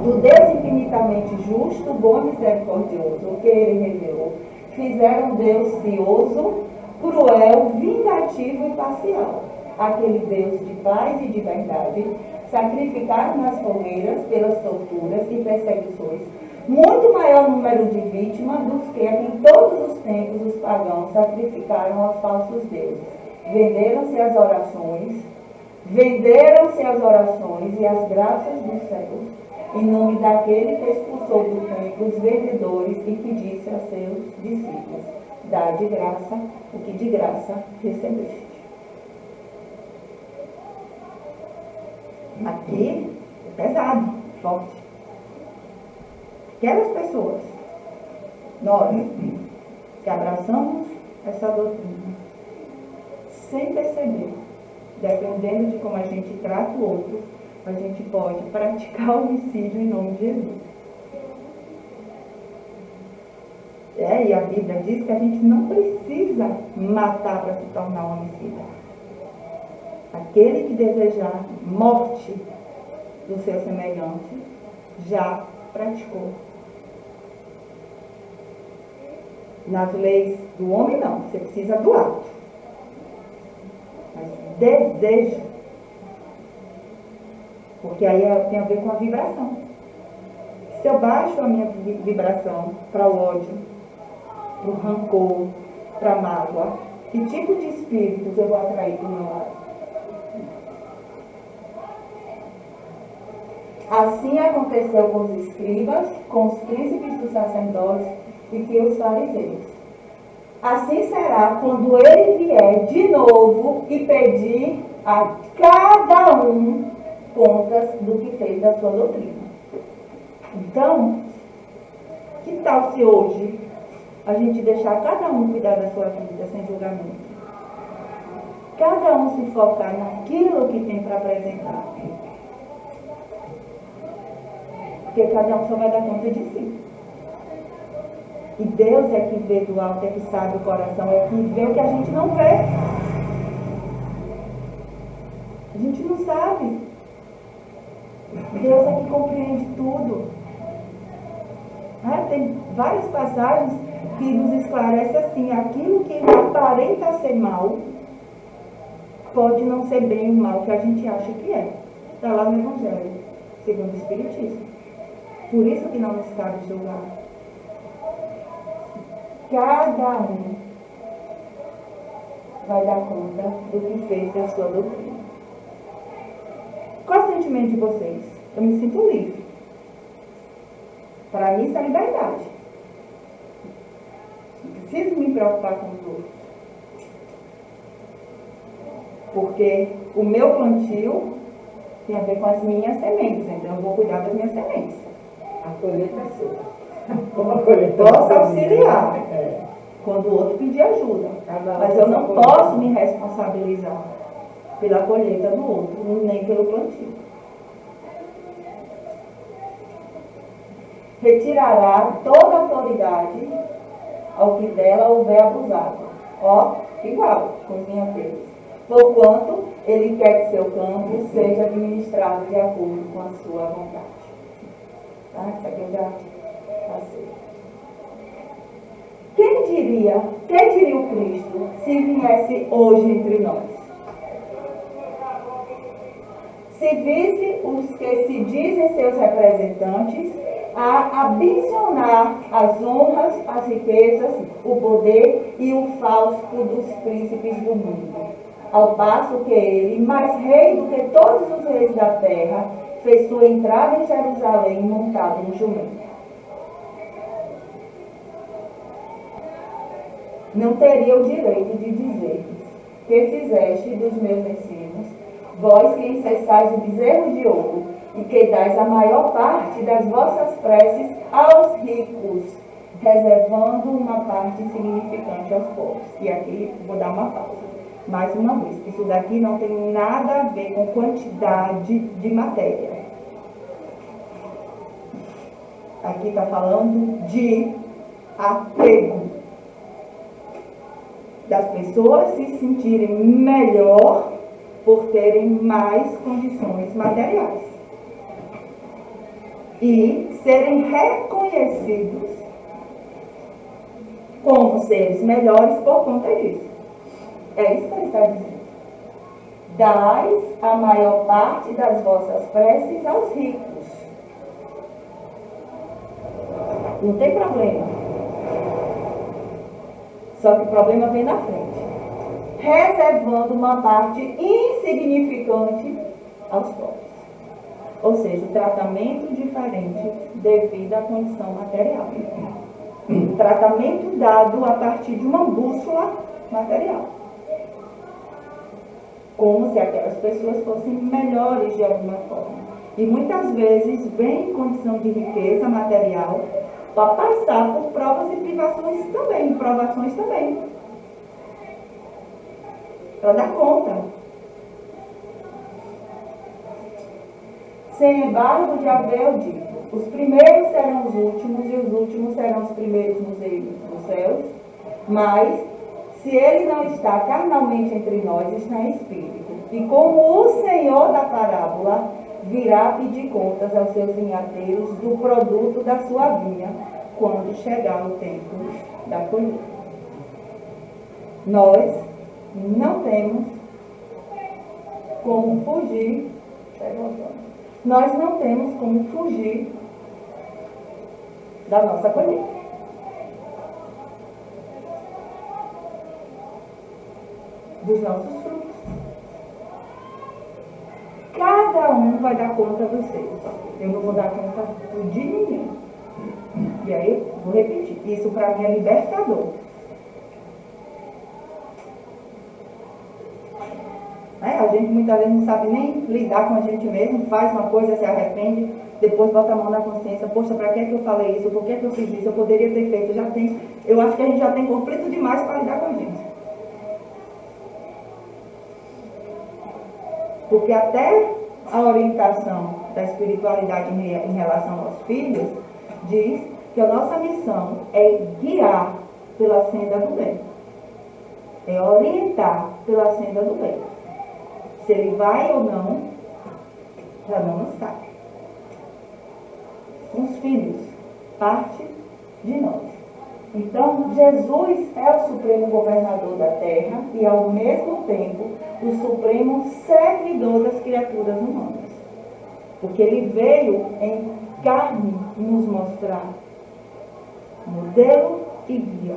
Do Deus infinitamente justo, bom e misericordioso, o que ele revelou, fizeram Deus cioso, cruel, vingativo e parcial. Aquele Deus de paz e de verdade, sacrificaram nas fogueiras pelas torturas e perseguições muito maior número de vítimas dos que em todos os tempos os pagãos sacrificaram aos falsos deuses. Venderam-se as orações e as graças dos céus, em nome daquele que expulsou do templo os vendedores e que disse a seus discípulos: dá de graça o que de graça recebeste. Aqui é pesado, forte. Aquelas pessoas, nós que abraçamos essa doutrina, sem perceber, dependendo de como a gente trata o outro, a gente pode praticar homicídio em nome de Jesus. E a Bíblia diz que a gente não precisa matar para se tornar um homicida. Aquele que desejar morte do seu semelhante já praticou. Nas leis do homem, não. Você precisa do ato. Mas desejo. Porque aí tem a ver com a vibração. Se eu baixo a minha vibração para o ódio, para o rancor, para a mágoa, que tipo de espíritos eu vou atrair para o meu lado? Assim aconteceu com os escribas, com os príncipes dos sacerdotes e com os fariseus. Assim será quando ele vier de novo e pedir a cada um contas do que fez da sua doutrina. Então, que tal se hoje a gente deixar cada um cuidar da sua vida sem julgamento? Cada um se focar naquilo que tem para apresentar. Porque cada um só vai dar conta de si. E Deus é que vê do alto, é que sabe o coração, é que vê o que a gente não vê. A gente não sabe. Deus é que compreende tudo. Tem várias passagens que nos esclarecem assim: aquilo que aparenta ser mal pode não ser bem o mal que a gente acha que é. Está lá no Evangelho, segundo o Espiritismo. Por isso que não nos cabe julgar. Cada um vai dar conta do que fez da sua doutrina. Qual é o sentimento de vocês? Eu me sinto livre. Para mim isso é liberdade. preciso me preocupar com os outros. Porque o meu plantio tem a ver com as minhas sementes, então eu vou cuidar das minhas sementes. A colheita é sua. Como a colheita Posso auxiliar é. quando o outro pedir ajuda, Cada um mas eu com não sua posso colheita. me responsabilizar pela colheita do outro, nem pelo plantio. Retirará toda autoridade ao que dela houver abusado. Ó, igual com os vinhateiros. Porquanto ele quer que seu campo seja administrado de acordo com a sua vontade. Tá? Isso aqui eu já passei. Quem diria o Cristo se viesse hoje entre nós? Se visse os que se dizem seus representantes a ambicionar as honras, as riquezas, o poder e o fausto dos príncipes do mundo, ao passo que ele, mais rei do que todos os reis da terra, fez sua entrada em Jerusalém montado no jumento. Não teria o direito de dizer que fizeste dos meus ensinos, vós que encessais o bezerro de ouro e que dais a maior parte das vossas preces aos ricos, reservando uma parte insignificante aos pobres. E aqui vou dar uma pausa. Mais uma vez, isso daqui não tem nada a ver com quantidade de matéria. Aqui está falando de apego. Das pessoas se sentirem melhor por terem mais condições materiais. E serem reconhecidos como seres melhores por conta disso. É isso que ele está dizendo. Dais a maior parte das vossas preces aos ricos. Não tem problema. Só que o problema vem na frente. Reservando uma parte insignificante aos pobres. Ou seja, tratamento diferente devido à condição material. Tratamento dado a partir de uma bússola material. Como se aquelas pessoas fossem melhores de alguma forma. E muitas vezes vem em condição de riqueza material para passar por provas e privações também, provações também. Para dar conta. Sem embargo, de haver eu digo, os primeiros serão os últimos e os últimos serão os primeiros nos reinos dos céus, mas se ele não está carnalmente entre nós, está em espírito. E como o Senhor da parábola virá pedir contas aos seus vinhateiros do produto da sua vinha, quando chegar o tempo da colheita. Nós não temos como fugir. Nós não temos como fugir da nossa colheita. Dos nossos frutos. Cada um vai dar conta dos seus. Eu não vou dar conta de ninguém. E aí, vou repetir. Isso para mim é libertador. A gente muitas vezes não sabe nem lidar com a gente mesmo, faz uma coisa, se arrepende, depois bota a mão na consciência, poxa, para que eu falei isso, por que eu fiz isso, eu poderia ter feito, eu acho que a gente já tem conflito demais para lidar com a gente. Porque até a orientação da espiritualidade em relação aos filhos diz que a nossa missão é guiar pela senda do bem. É orientar pela senda do bem. Se ele vai ou não, já não nos cabe. Os filhos, parte de nós. Então, Jesus é o supremo governador da terra e, ao mesmo tempo, o supremo servidor das criaturas humanas. Porque ele veio em carne nos mostrar modelo e guia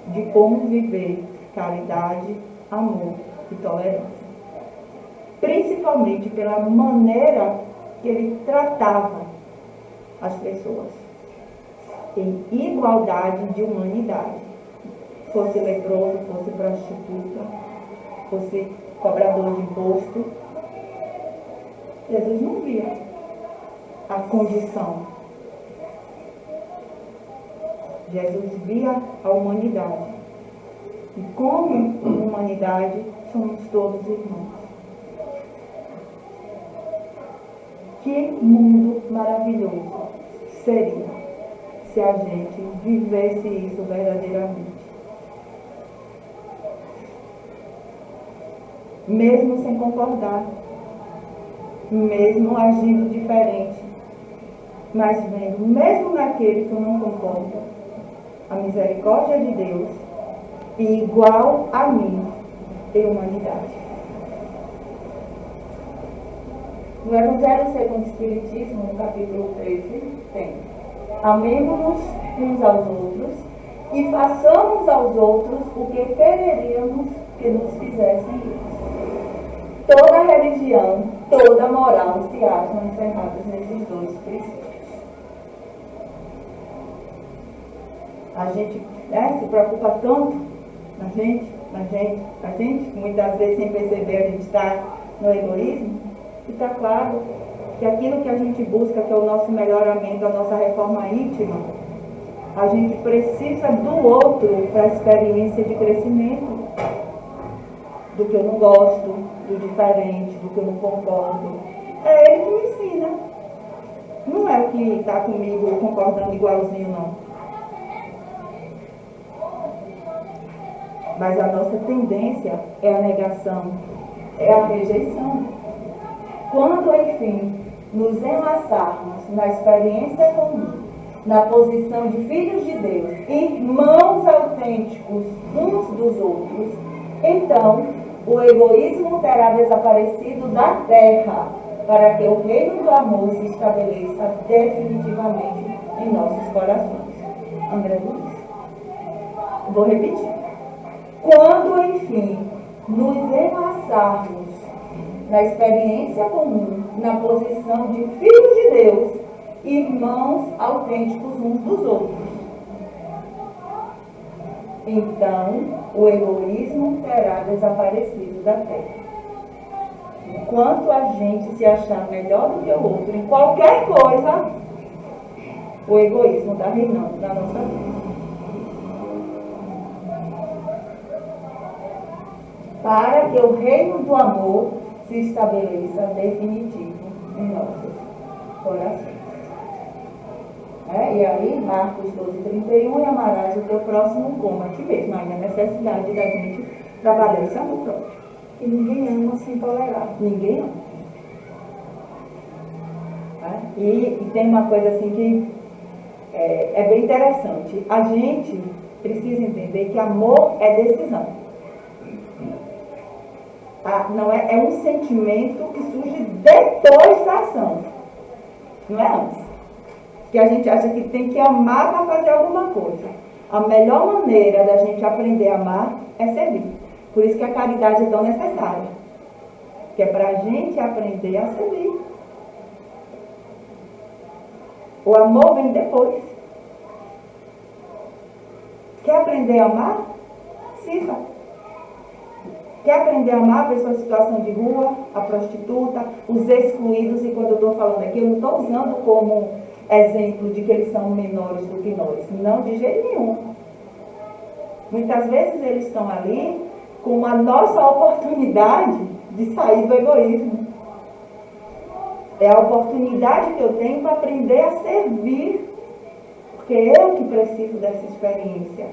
de como viver caridade, amor e tolerância. Principalmente pela maneira que ele tratava as pessoas. em igualdade de humanidade. Fosse leproso, fosse prostituta, fosse cobrador de imposto, Jesus não via a condição. Jesus via a humanidade. E como humanidade, somos todos irmãos. Que mundo maravilhoso seria se a gente vivesse isso verdadeiramente. Mesmo sem concordar, mesmo agindo diferente, mas vendo, mesmo naquele que não concorda, a misericórdia de Deus e igual a mim em humanidade. No Evangelho segundo o Espiritismo, no capítulo 13, tem: amemo-nos uns aos outros e façamos aos outros o que quereríamos que nos fizessem eles. Toda religião, toda moral se acham encerradas nesses dois princípios. A gente se preocupa tanto na gente, muitas vezes sem perceber a gente está no egoísmo, e está claro que aquilo que a gente busca, que é o nosso melhoramento, a nossa reforma íntima, a gente precisa do outro para a experiência de crescimento, do que eu não gosto, do diferente, do que eu não concordo. É ele que me ensina. Não é o que está comigo concordando igualzinho, não. Mas a nossa tendência é a negação, é a rejeição. Quando, enfim, nos enlaçarmos na experiência comum, na posição de filhos de Deus, irmãos autênticos uns dos outros, então o egoísmo terá desaparecido da terra, para que o reino do amor se estabeleça definitivamente em nossos corações. André Luiz. Vou repetir. Quando, enfim, nos enlaçarmos na experiência comum, na posição de filhos de Deus, irmãos autênticos uns dos outros, então o egoísmo terá desaparecido da terra. Enquanto a gente se achar melhor do que o outro em qualquer coisa, o egoísmo está reinando na nossa vida. Para que o reino do amor se estabeleça definitivo em nossos corações. E aí, Marcos 12:31, e amarás o teu próximo como a ti mesmo. Aí a necessidade da gente trabalhar esse amor próprio. E ninguém ama sem tolerar. Ninguém ama. E tem uma coisa assim que é bem interessante. A gente precisa entender que amor é decisão. Não é um sentimento que surge depois da ação. Não é antes. Que a gente acha que tem que amar para fazer alguma coisa. A melhor maneira da gente aprender a amar é servir. Por isso que a caridade é tão necessária. Que é para a gente aprender a servir. O amor vem depois. Quer aprender a amar? Sirva. Quer aprender a amar a pessoa em situação de rua, a prostituta, os excluídos? E quando eu estou falando aqui, eu não estou usando como exemplo de que eles são menores do que nós. Não, de jeito nenhum. Muitas vezes eles estão ali com a nossa oportunidade de sair do egoísmo. É a oportunidade que eu tenho para aprender a servir. Porque eu que preciso dessa experiência.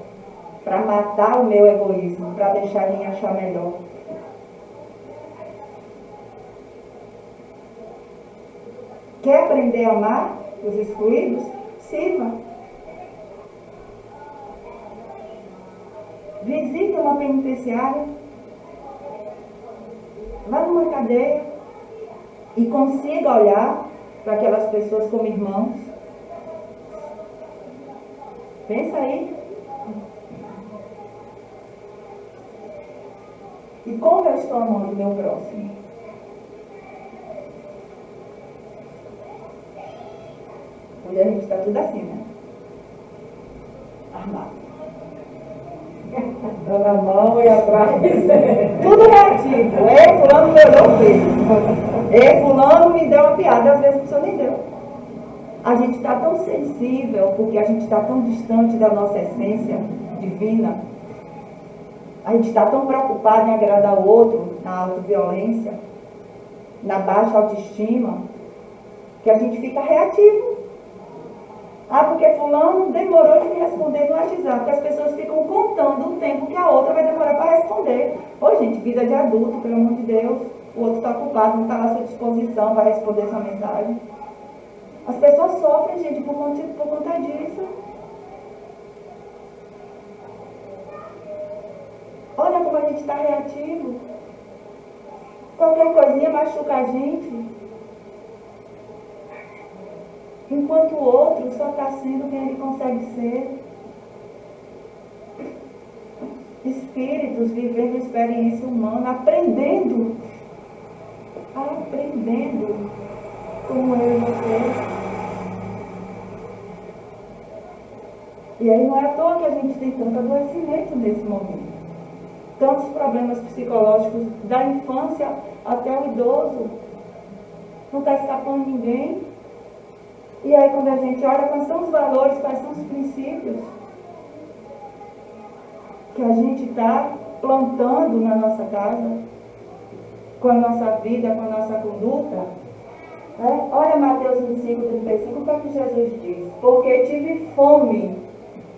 Para matar o meu egoísmo, para deixar me achar melhor. Quer aprender a amar os excluídos? Sirva. Visite uma penitenciária. Vá numa cadeia e consiga olhar para aquelas pessoas como irmãos. Pensa aí. E como eu estou amando o meu próximo? Hoje a gente está tudo assim, né? armado. Dando a mão e atrás. Tudo reativo. Fulano me olhou feio. Fulano me deu uma piada, às vezes a pessoa nem deu. A gente está tão sensível, porque a gente está tão distante da nossa essência divina. A gente está tão preocupado em agradar o outro, na autoviolência, na baixa autoestima, que a gente fica reativo. Porque fulano demorou de me responder no WhatsApp, porque as pessoas ficam contando o tempo que a outra vai demorar para responder. Ô gente, vida de adulto, pelo amor de Deus, o outro está ocupado, não está à sua disposição, vai responder sua mensagem. As pessoas sofrem, gente, por conta disso. Olha como a gente está reativo. Qualquer coisinha machuca a gente. Enquanto o outro só está sendo quem ele consegue ser. Espíritos vivendo a experiência humana, aprendendo como eu e você. E aí não é à toa que a gente tem tanto adoecimento nesse momento. Tantos problemas psicológicos da infância até o idoso. Não está escapando ninguém. E aí quando a gente olha quais são os valores, quais são os princípios que a gente está plantando na nossa casa, com a nossa vida, com a nossa conduta. Olha Mateus 25, 35, o que é que Jesus diz? Porque tive fome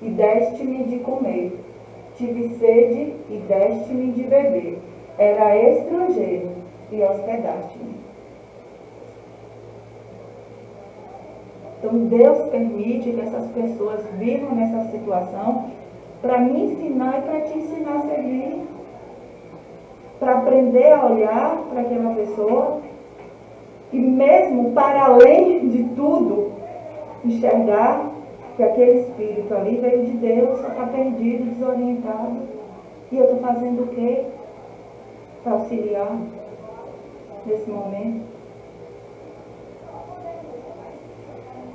e deste-me de comer. Tive sede e deste-me de beber. Era estrangeiro e hospedaste-me. Então Deus permite que essas pessoas vivam nessa situação para me ensinar e para te ensinar a seguir. Para aprender a olhar para aquela pessoa e mesmo para além de tudo, enxergar que aquele espírito ali veio de Deus, só está perdido, desorientado. E eu estou fazendo o quê para auxiliar nesse momento?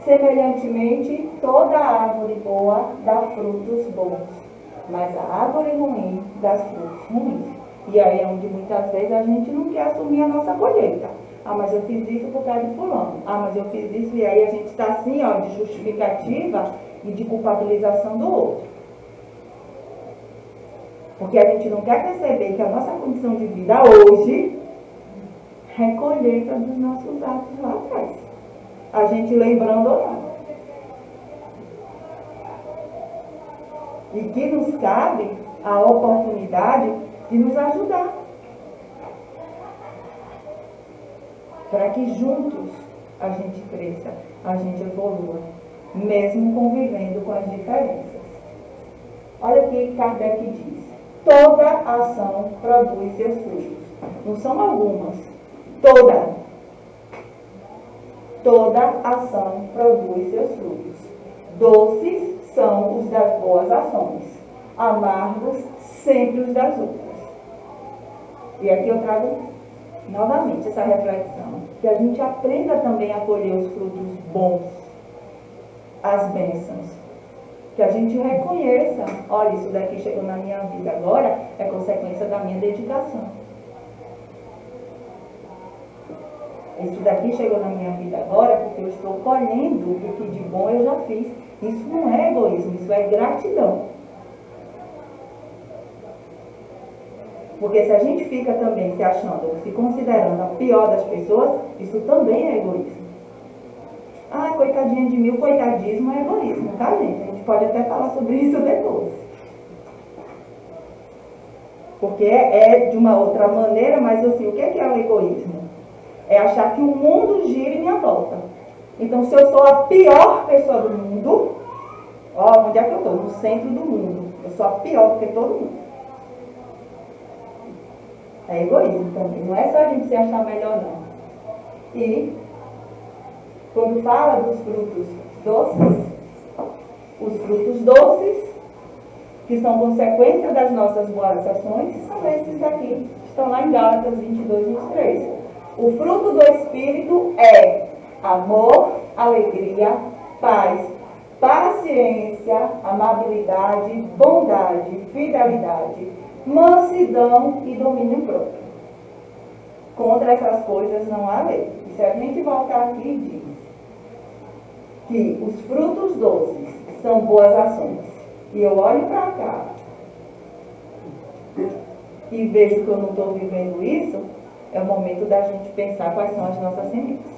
Semelhantemente, toda árvore boa dá frutos bons, mas a árvore ruim dá frutos ruins. E aí é onde muitas vezes a gente não quer assumir a nossa colheita. Mas eu fiz isso por causa de fulano. Mas eu fiz isso, e aí a gente está assim, de justificativa e de culpabilização do outro. Porque a gente não quer perceber que a nossa condição de vida hoje é colheita dos nossos atos lá atrás. A gente lembrando ou não. E que nos cabe a oportunidade de nos ajudar. Para que juntos a gente cresça, a gente evolua, mesmo convivendo com as diferenças. Olha o que Kardec diz. Toda ação produz seus frutos. Não são algumas. Toda ação produz seus frutos. Doces são os das boas ações. Amargos sempre os das outras. E aqui eu trago novamente essa reflexão. Que a gente aprenda também a colher os frutos bons, as bênçãos. Que a gente reconheça, olha, isso daqui chegou na minha vida agora, é consequência da minha dedicação. Isso daqui chegou na minha vida agora porque eu estou colhendo o que de bom eu já fiz. Isso não é egoísmo, isso é gratidão. Porque se a gente fica também se achando, se considerando a pior das pessoas, isso também é egoísmo. Coitadinha de mim, o coitadismo é egoísmo, tá, gente? A gente pode até falar sobre isso depois. Porque é de uma outra maneira, mas assim, o que é o egoísmo? É achar que o mundo gira em minha volta. Então, se eu sou a pior pessoa do mundo, onde é que eu estou? No centro do mundo. Eu sou a pior do que todo mundo. É egoísmo também. Não é só a gente se achar melhor, não. E, quando fala dos frutos doces, os frutos doces, que são consequência das nossas boas ações, são esses daqui. Estão lá em Gálatas 22, 23. O fruto do Espírito é amor, alegria, paz, paciência, amabilidade, bondade, fidelidade, mansidão e domínio próprio. Contra essas coisas não há lei. E se a gente voltar aqui e diz que os frutos doces são boas ações, e eu olho para cá e vejo que eu não estou vivendo isso, é o momento da gente pensar quais são as nossas sementes.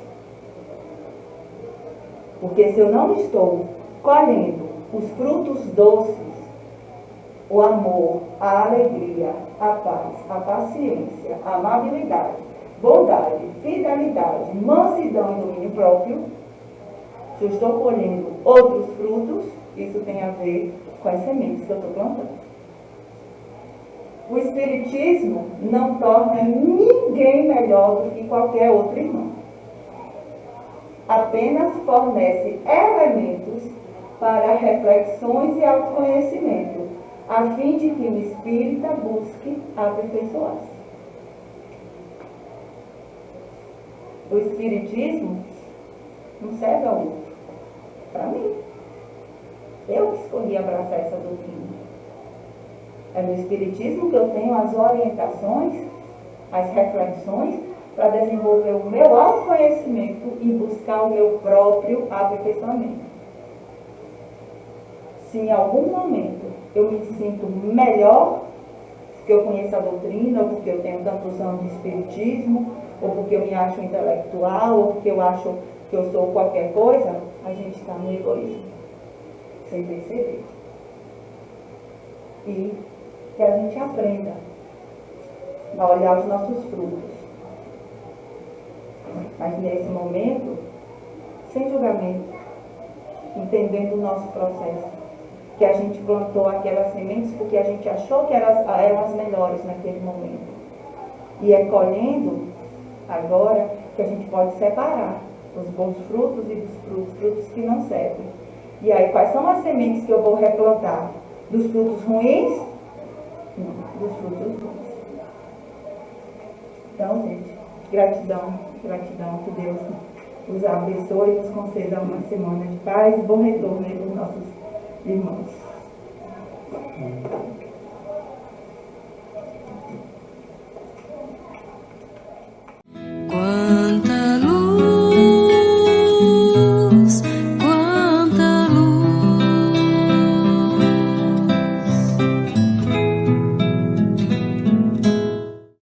Porque se eu não estou colhendo os frutos doces, o amor, a alegria, a paz, a paciência, a amabilidade, bondade, fidelidade, mansidão e domínio próprio, se eu estou colhendo outros frutos, isso tem a ver com as sementes que eu estou plantando. O Espiritismo não torna ninguém melhor do que qualquer outro irmão. Apenas fornece elementos para reflexões e autoconhecimento, a fim de que o espírita busque aperfeiçoar-se. O Espiritismo não serve ao outro, para mim. Eu que escolhi abraçar essa doutrina. É no Espiritismo que eu tenho as orientações, as reflexões, para desenvolver o meu autoconhecimento e buscar o meu próprio aperfeiçoamento. Se em algum momento eu me sinto melhor, porque eu conheço a doutrina, ou porque eu tenho tantos anos de Espiritismo, ou porque eu me acho intelectual, ou porque eu acho que eu sou qualquer coisa, a gente está no egoísmo, sem perceber. E que a gente aprenda a olhar os nossos frutos. Mas nesse momento, sem julgamento, entendendo o nosso processo, que a gente plantou aquelas sementes porque a gente achou que eram as melhores naquele momento. E é colhendo agora que a gente pode separar os bons frutos e dos frutos que não servem. E aí, quais são as sementes que eu vou replantar? Dos frutos ruins? Não, dos frutos bons. Então, gente, gratidão, que Deus os abençoe e nos conceda uma semana de paz e bom retorno aí dos nossos irmãos.